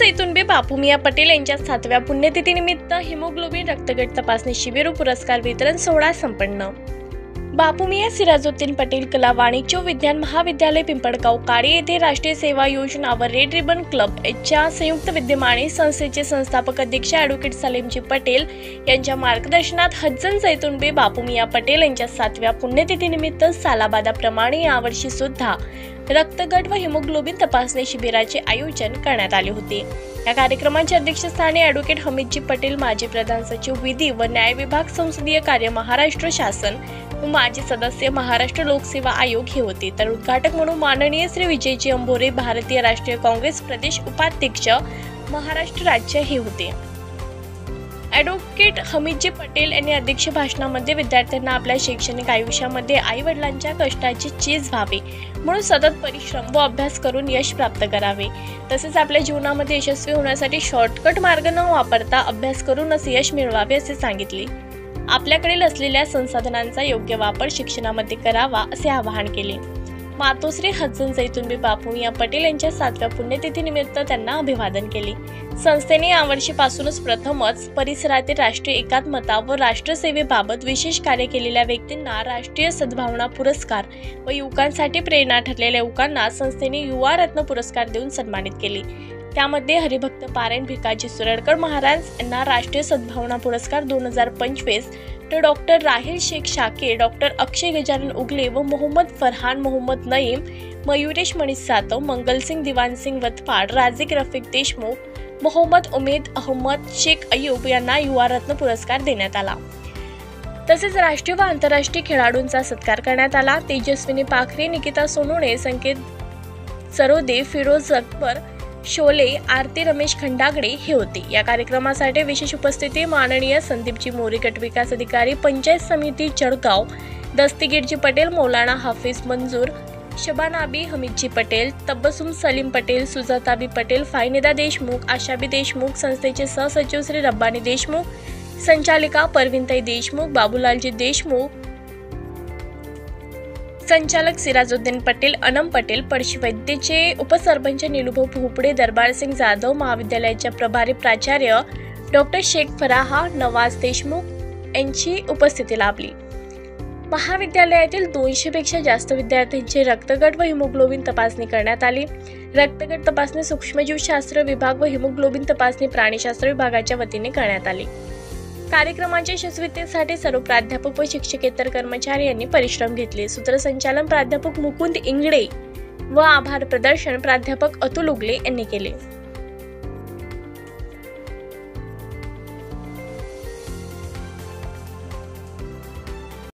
जैतुनबे बापूमिया पटेल यांच्या 7व्या पुण्यतिथीनिमित्त हिमोग्लोबिन रक्तगट तपासणी शिबिर व पुरस्कार वितरण सोहळा संपन्न। बापूमिया सिराजुद्दीन पटेल कला वाणिज्य विज्ञान महाविद्यालय पिंपळगाव काळे येथे राष्ट्रीय सेवा योजना व रेड रिबन क्लब यांच्या संयुक्त विद्यमाने संस्थेचे संस्थापक अध्यक्ष ॲडव्होकेट सलीमजी पटेल यांच्या मार्गदर्शनात हजन जैतुनबे बापूमिया पटेल यांच्या 7व्या पुण्यतिथीनिमित्त सालाबादाप्रमाणे यावर्षी सुद्धा रक्तगट व हिमोग्लोबिन तपासणी शिबिराचे आयोजन करण्यात आले होते। या कार्यक्रमाच्या अध्यक्षस्थानी ॲडव्होकेट हमीदजी पटेल, माजी प्रधान सचिव विधी व न्याय विभाग, संसदीय कार्य महाराष्ट्र शासन व माजी सदस्य महाराष्ट्र लोकसेवा आयोग हे होते। तर उद्घाटक म्हणून माननीय श्री विजयजी अंभोरे, भारतीय राष्ट्रीय काँग्रेस प्रदेश उपाध्यक्ष महाराष्ट्र राज्य हे होते। ॲडव्होकेट हमीदजी पटेल यांनी अध्यक्ष भाषणामध्ये विद्यार्थ्यांना आपल्या शैक्षणिक आयुष्यामध्ये आई वडिलांच्या कष्टाची चीज व्हावी म्हणून सतत परिश्रम व अभ्यास करून यश प्राप्त करावे, तसेच आपल्या जीवनामध्ये यशस्वी होण्यासाठी शॉर्टकट मार्ग न वापरता अभ्यास करूनच यश मिळवावे असे सांगितले। आपल्याकडील असलेल्या संसाधनांचा योग्य वापर शिक्षणामध्ये करावा असे आवाहन केले। मातोश्री हजन जैतुनबे बापूमिया पटेल यांच्या 7व्या पुण्यतिथीनिमित्त त्यांना अभिवादन केले। संस्थेने यावर्षीपासूनच प्रथमच परिसरातील राष्ट्रीय एकात्मता व राष्ट्रसेवेबाबत विशेष कार्य केलेल्या व्यक्तींना राष्ट्रीय सद्भावना पुरस्कार व युवकांसाठी प्रेरणा ठरलेल्या युवकांना संस्थेने युवा रत्न पुरस्कार देऊन सन्मानित केले। त्यामध्ये हरिभक्त पारायण भिकाजी सुरडकर महाराज यांना राष्ट्रीय सद्भावना पुरस्कार 2025, तर डॉक्टर राहिल शेख शाके, डॉक्टर अक्षय गजानन उगले व मोहम्मद फरहान मोहम्मद नईम, मयुरेश मनीष सातव, मंगलसिंग दिवानसिंग वतपाड, राजिक रफिक देशमुख, मोहम्मद उमेद अहमद शेख अयूब यांना युवा रत्न पुरस्कार देण्यात आला। तसेच राष्ट्रीय व आंतरराष्ट्रीय खेळाडूंचा सत्कार करण्यात आला। तेजस्विनी पाखरे, निकिता सोनोने, संकेत सरोदे, फिरोज अकबर शोले, आरती रमेश खंडागडे हे होते। या कार्यक्रमासाठी विशेष उपस्थिती माननीय संदीपजी मोरे, गट विकास अधिकारी, पंचायत समिती जळगाव, दस्तीगीरजी पटेल, मौलाना हाफिज मंजूर, शबानाबी हमीदजी पटेल, तब्बसुम सलीम पटेल, सुजाताबी पटेल, फायनिदा देशमुख, आशाबी देशमुख, संस्थेचे सहसचिव श्री रब्बानी देशमुख, संचालिका परवीनताई देशमुख, बाबूलालजी देशमुख, संचालक सिराजुद्दीन पटेल, अनम पटेल, पळशीवैद्यचे उपसरपंच नीलुभाऊ भोपडे, दरबारसिंग जाधव, महाविद्यालयाच्या प्रभारी प्राचार्य डॉक्टर शेख फराहा, नवाज देशमुख यांची उपस्थिती लाभली। महाविद्यालयातील 200 पेक्षा जास्त विद्यार्थ्यांची रक्तगट व हिमोग्लोबिन तपासणी करण्यात आली। रक्तगट तपासणी सूक्ष्मजीवशास्त्र विभाग व हिमोग्लोबिन तपासणी प्राणीशास्त्र विभागाच्या वतीने करण्यात आली। कार्यक्रमाच्या यशस्वीतेसाठी सर्व प्राध्यापक व शिक्षकेतर कर्मचारी यांनी परिश्रम घेतले। सूत्रसंचालन प्राध्यापक मुकुंद इंगडे व आभार प्रदर्शन प्राध्यापक अतुल उगले यांनी केले।